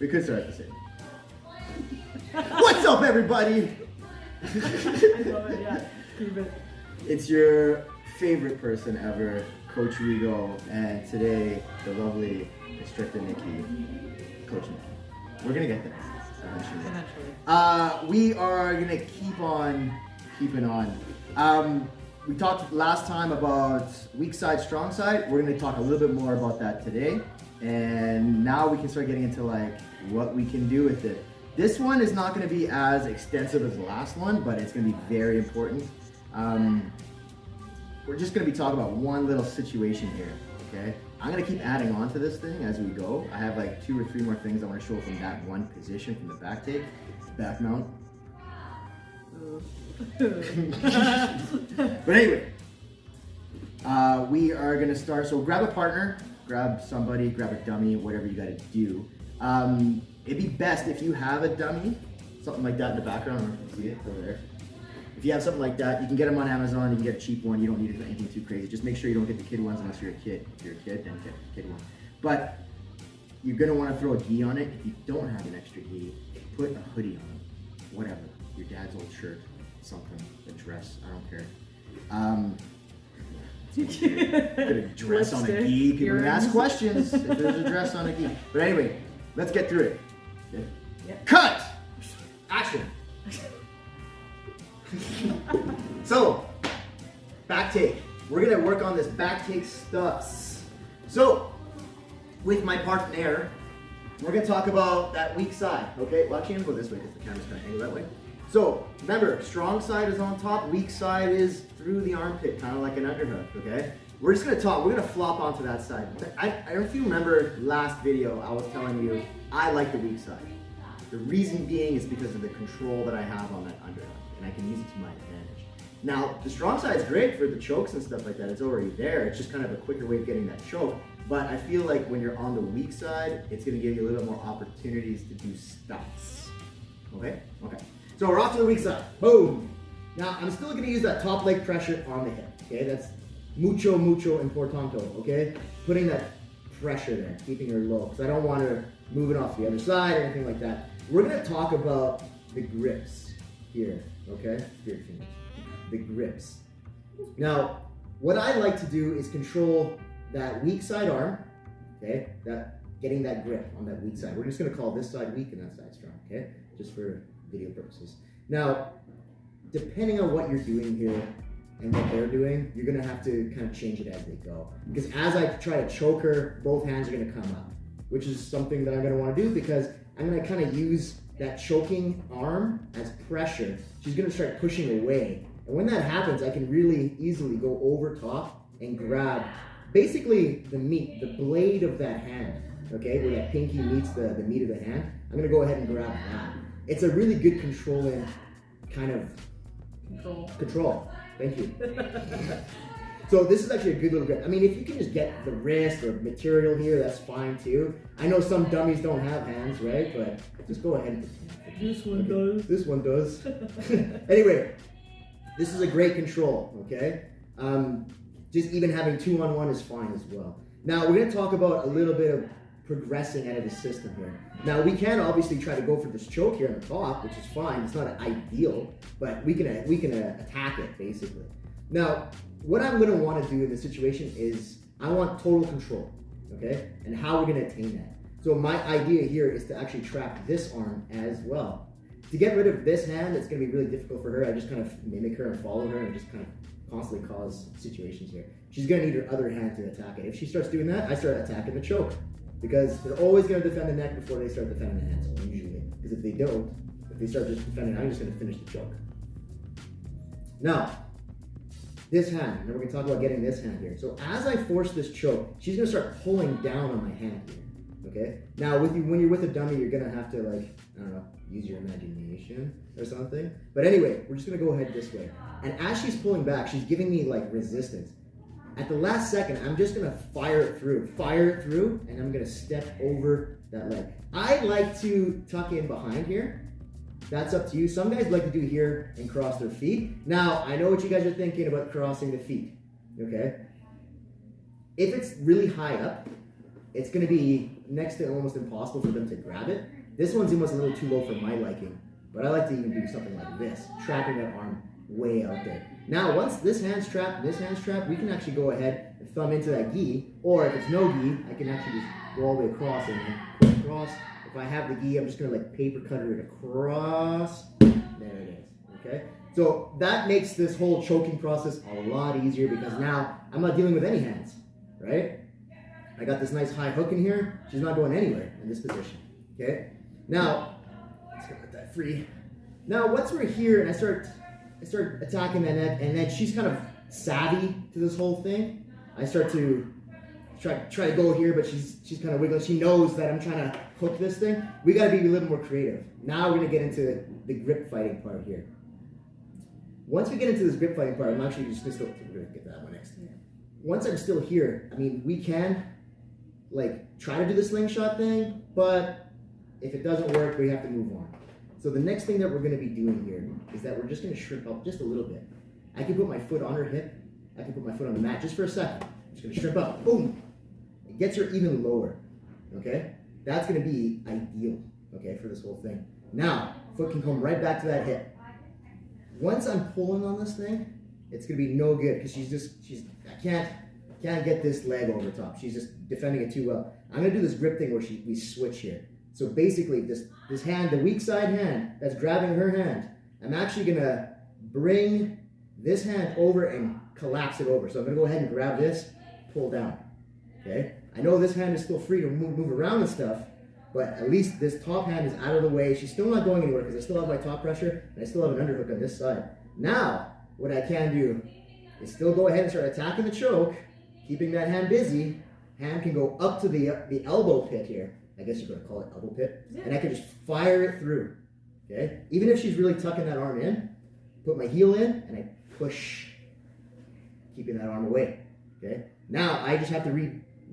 We could start the same. What's up, everybody? I love it, yeah. Keep it. It's your favorite person ever, Coach Rigo, and today the lovely Instructor Nikki, Coach Nikki. We're gonna get there eventually. We are gonna keep on keeping on. We talked last time about weak side, strong side. We're gonna talk a little bit more about that today, and now we can start getting into like what we can do with it. This one is not going to be as extensive as the last one, but it's going to be very important. We're just going to be talking about one little situation here, okay? I'm going to keep adding on to this thing as we go. I have like 2 or 3 more things I want to show from that one position, from the back take, back mount. But anyway, we are going to start. So grab a partner, grab somebody, grab a dummy, whatever you got to do. It'd be best if you have a dummy, something like that in the background. I don't know if you can see it over there. If you have something like that, you can get them on Amazon. You can get a cheap one. You don't need it for anything too crazy. Just make sure you don't get the kid ones unless you're a kid. If you're a kid, then get the kid one. But you're gonna want to throw a gi on it. If you don't have an extra gi, put a hoodie on it. Whatever. Your dad's old shirt, something, a dress. I don't care. Put a dress on a gi. People can ask questions if there's a dress on a gi. But anyway, let's get through it. Good? Yep. Cut! Action! So, back take. We're gonna work on this back take stufss. So, with my partner, we're gonna talk about that weak side. Okay, well actually I'm gonna go this way because the camera's gonna angle that way. So, remember, strong side is on top, weak side is through the armpit, kind of like an underhook, okay? We're just gonna talk, we're gonna flop onto that side. I don't know if you remember last video, I was telling you, I like the weak side. The reason being is because of the control that I have on that underhook, and I can use it to my advantage. Now, the strong side is great for the chokes and stuff like that. It's already there. It's just kind of a quicker way of getting that choke. But I feel like when you're on the weak side, it's gonna give you a little bit more opportunities to do stufss. Okay? Okay. So we're off to the weak side. Boom! Now, I'm still gonna use that top leg pressure on the hip. Okay? That's mucho importante. Okay? Putting that pressure there, keeping her low, because I don't want her moving off the other side or anything like that. We're gonna talk about the grips here, okay? Here, the grips. Now, what I like to do is control that weak side arm, okay? Getting that grip on that weak side. We're just gonna call this side weak and that side strong, okay? Just for video purposes. Now, depending on what you're doing here and what they're doing, you're gonna have to kind of change it as they go. Because as I try to choke her, both hands are gonna come up, which is something that I'm gonna wanna do because I'm gonna kind of use that choking arm as pressure. She's gonna start pushing away. And when that happens, I can really easily go over top and grab basically the meat, the blade of that hand, okay? Where that pinky meets the meat of the hand. I'm gonna go ahead and grab that. It's a really good controlling kind of control. Thank you. So this is actually a good little grip. I mean, if you can just get the wrist or material here, that's fine too. I know some dummies don't have hands, right? But just go ahead. This one does. This one does. Anyway, this is a great control, okay? Just even having 2-on-1 is fine as well. Now, we're gonna talk about a little bit of progressing out of the system here. Now, we can obviously try to go for this choke here on the top, which is fine. It's not ideal, but we can attack it, basically. Now, what I'm gonna wanna do in this situation is I want total control, okay? And how we're gonna attain that. So my idea here is to actually trap this arm as well. To get rid of this hand, it's gonna be really difficult for her. I just kind of mimic her and follow her and just kind of constantly cause situations here. She's gonna need her other hand to attack it. If she starts doing that, I start attacking the choke. Because they're always gonna defend the neck before they start defending the hands, usually. Because if they don't, if they start just defending, I'm just gonna finish the choke. Now, this hand, and we're gonna talk about getting this hand here. So as I force this choke, she's gonna start pulling down on my hand here, okay? Now, when you're with a dummy, you're gonna have to like, I don't know, use your imagination or something. But anyway, we're just gonna go ahead this way. And as she's pulling back, she's giving me like resistance. At the last second, I'm just gonna fire it through, and I'm gonna step over that leg. I like to tuck in behind here. That's up to you. Some guys like to do here and cross their feet. Now, I know what you guys are thinking about crossing the feet, okay? If it's really high up, it's going to be next to almost impossible for them to grab it. This one's almost a little too low for my liking, but I like to even do something like this, trapping that arm way out there. Now, once this hand's trapped, we can actually go ahead and thumb into that gi, or if it's no gi, I can actually just go all the way across and push across. If I have the gi, I'm just going to like paper cutter it across. There it is, okay? So that makes this whole choking process a lot easier because now I'm not dealing with any hands, right? I got this nice high hook in here. She's not going anywhere in this position, okay? Now, let's get that free. Now, once we're here and I start attacking that neck, and then she's kind of savvy to this whole thing, I start to try to go here, but she's kind of wiggling. She knows that I'm trying to hook this thing. We got to be a little more creative. Now we're going to get into the grip fighting part here. Once we get into this grip fighting part, I'm actually just going to get that one next. Once I'm still here, I mean, we can like try to do the slingshot thing, but if it doesn't work, we have to move on. So the next thing that we're going to be doing here is that we're just going to shrimp up just a little bit. I can put my foot on her hip. I can put my foot on the mat just for a second. I'm just going to shrimp up. Boom. It gets her even lower. Okay? That's going to be ideal, okay, for this whole thing. Now, foot can come right back to that hip. Once I'm pulling on this thing, it's going to be no good because I can't get this leg over top. She's just defending it too well. I'm going to do this grip thing where we switch here. So basically, this hand, the weak side hand that's grabbing her hand, I'm actually going to bring this hand over and collapse it over. So I'm going to go ahead and grab this, pull down. Okay? I know this hand is still free to move around and stuff, but at least this top hand is out of the way. She's still not going anywhere because I still have my top pressure and I still have an underhook on this side. Now, what I can do is still go ahead and start attacking the choke, keeping that hand busy. Hand can go up to the elbow pit here. I guess you're going to call it elbow pit. Yeah. And I can just fire it through. Okay? Even if she's really tucking that arm in, put my heel in and I push, keeping that arm away. Okay? Now I just have to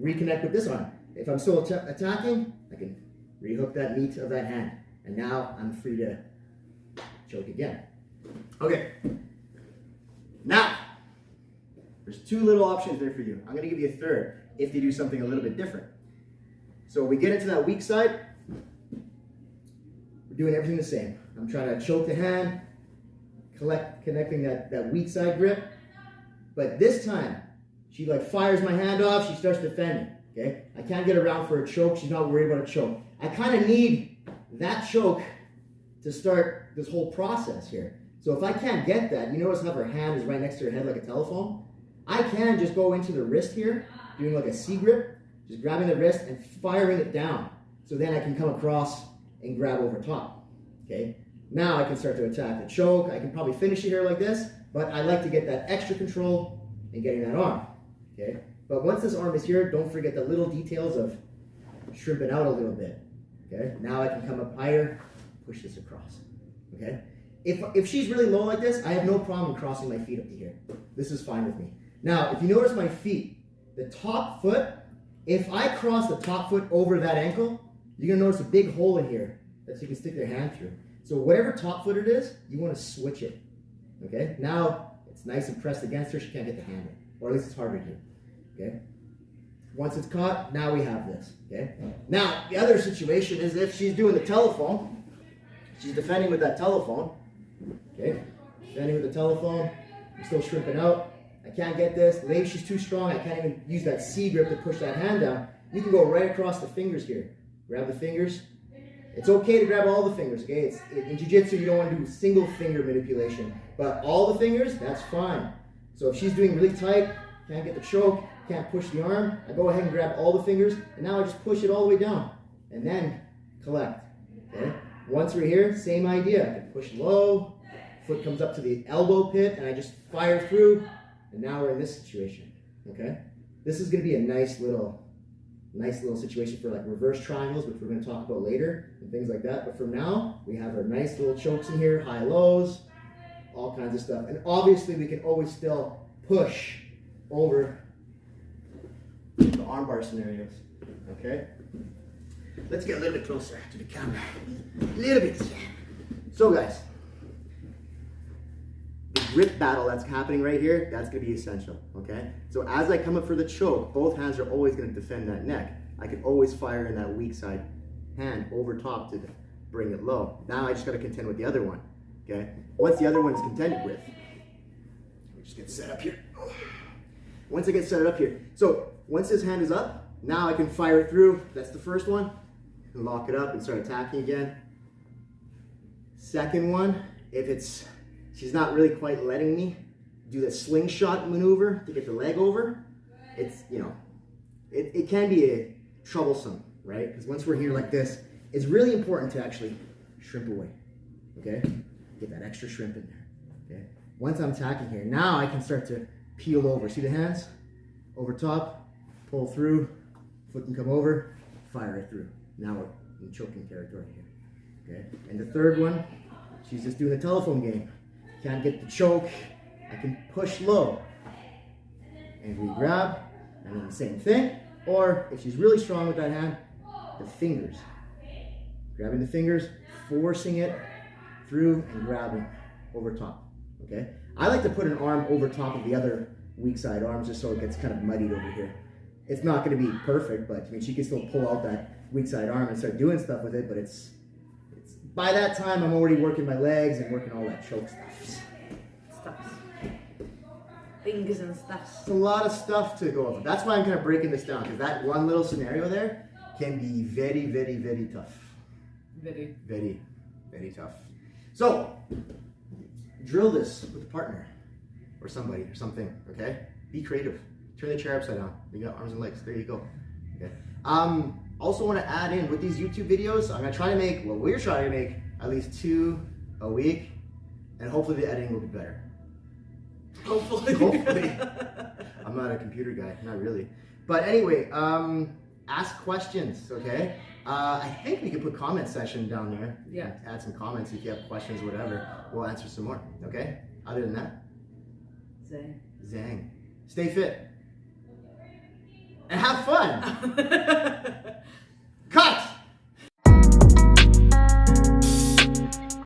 reconnect with this arm. If I'm still attacking, I can rehook that meat of that hand. And now I'm free to choke again. Okay. Now, there's two little options there for you. I'm going to give you a third if they do something a little bit different. So we get into that weak side. We're doing everything the same. I'm trying to choke the hand, connecting that weak side grip. But this time, she like fires my hand off. She starts defending. Okay, I can't get around for a choke. She's not worried about a choke. I kind of need that choke to start this whole process here. So if I can't get that, you notice how her hand is right next to her head like a telephone? I can just go into the wrist here, doing like a C grip, just grabbing the wrist and firing it down. So then I can come across and grab over top. Okay, now I can start to attack the choke. I can probably finish it here like this, but I like to get that extra control in getting that arm. Okay, but once this arm is here, don't forget the little details of shrimping out a little bit. Okay, now I can come up higher, push this across. Okay, if she's really low like this, I have no problem crossing my feet up to here. This is fine with me. Now, if you notice my feet, the top foot, if I cross the top foot over that ankle, you're gonna notice a big hole in here that you can stick your hand through. So whatever top foot it is, you want to switch it. Okay, now it's nice and pressed against her, she can't get the hand in, or at least it's harder to. Okay, once it's caught, now we have this. Okay, now the other situation is if she's doing the telephone, she's defending with that telephone. Okay, defending with the telephone, I'm still shrimping out. I can't get this. Maybe she's too strong. I can't even use that C grip to push that hand down. You can go right across the fingers here. Grab the fingers. It's okay to grab all the fingers, okay? In jiu-jitsu, you don't want to do single finger manipulation. But all the fingers, that's fine. So if she's doing really tight, can't get the choke, can't push the arm, I go ahead and grab all the fingers, and now I just push it all the way down. And then collect, okay? Once we're here, same idea. I can push low, foot comes up to the elbow pit, and I just fire through. And now we're in this situation, okay? This is going to be a nice little situation for like reverse triangles, which we're going to talk about later and things like that. But for now, we have our nice little chokes in here, high lows, all kinds of stuff. And obviously, we can always still push over the armbar scenarios, okay? Let's get a little bit closer to the camera, a little bit. So guys, grip battle that's happening right here, that's going to be essential, okay? So as I come up for the choke, both hands are always going to defend that neck. I can always fire in that weak side hand over top to bring it low. Now I just got to contend with the other one. Okay. Once the other one is contended with, we just get set up here. Once I get set up here, so once this hand is up, now I can fire it through. That's the first one. And lock it up and start attacking again. Second one, if she's not really quite letting me do the slingshot maneuver to get the leg over, it's, it can be troublesome, right? Because once we're here like this, it's really important to actually shrimp away, okay? Get that extra shrimp in there, okay? Once I'm attacking here, now I can start to peel over. See the hands? Over top, pull through, foot can come over, fire it through. Now we're in choking territory here, okay? And the third one, she's just doing a telephone game. Can't get the choke, I can push low. And we grab, and then the same thing. Or if she's really strong with that hand, the fingers. Grabbing the fingers, forcing it through and grabbing over top, okay? I like to put an arm over top of the other weak side arms just so it gets kind of muddied over here. It's not gonna be perfect, but I mean, she can still pull out that weak side arm and start doing stuff with it, but it's by that time, I'm already working my legs and working all that choke stuff. Stuffs. Fingers and stuffs. It's a lot of stuff to go over. That's why I'm kind of breaking this down, because that one little scenario there can be very, very, very tough. Very. Very, very tough. So, drill this with a partner or somebody or something, okay? Be creative. Turn the chair upside down. You got arms and legs. There you go. Okay. Also want to add in with these YouTube videos, I'm going to try to make, well, we're trying to make at least 2 a week, and hopefully the editing will be better. Hopefully. Hopefully. I'm not a computer guy, not really. But anyway, ask questions, okay? I think we could put comment section down there. Yeah. Add some comments if you have questions, whatever. We'll answer some more, okay? Other than that, Zang. Zang. Stay fit. And have fun.